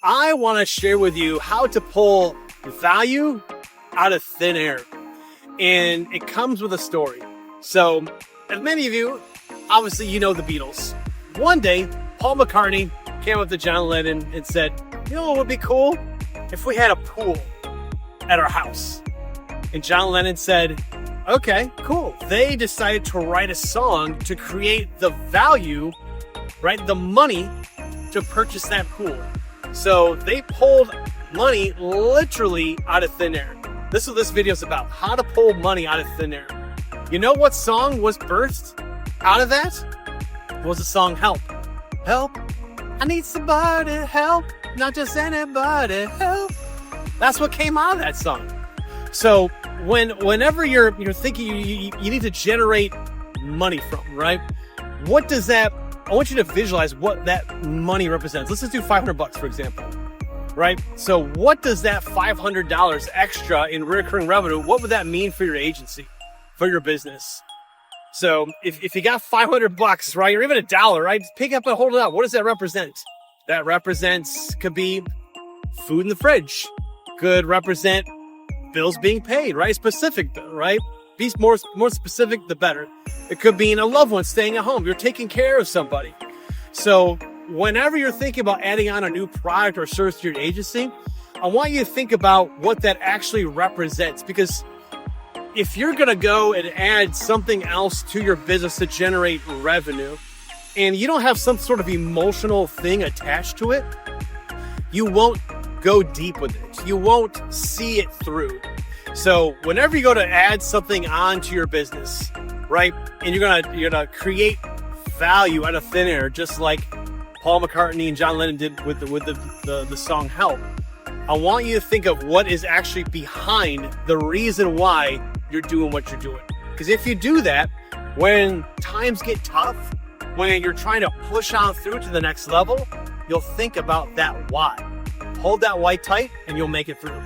I want to share with you how to pull value out of thin air. And it comes with a story. So, as many of you, obviously you know the Beatles. One day, Paul McCartney came up to John Lennon and said, you know what would be cool? If we had a pool at our house. And John Lennon said, okay, cool. They decided to write a song to create the value, right? The money to purchase that pool. So they pulled money literally out of thin air. This is what this video is about. How to pull money out of thin air. You know what song was birthed out of that? It was the song Help. Help. I need somebody to help. Not just anybody. Help. That's what came out of that song. So whenever you're thinking you need to generate money from, right? What does that, I want you to visualize what that money represents. Let's just do $500 for example, right? So what does that $500 extra in recurring revenue, what would that mean for your agency, for your business? So if you got $500, right, or even $1, right, pick up and hold it up. What does that represent? That represents, could be food in the fridge, could represent bills being paid, right? Specific bill, right? Be more specific, the better. It could be a loved one staying at home. You're taking care of somebody. So whenever you're thinking about adding on a new product or service to your agency, I want you to think about what that actually represents. Because if you're going to go and add something else to your business to generate revenue, and you don't have some sort of emotional thing attached to it, you won't go deep with it. You won't see it through. So whenever you go to add something onto your business, right, and you're gonna create value out of thin air, just like Paul McCartney and John Lennon did with the song Help, I want you to think of what is actually behind the reason why you're doing what you're doing. Because if you do that, when times get tough, when you're trying to push on through to the next level, you'll think about that why. Hold that why tight and you'll make it through.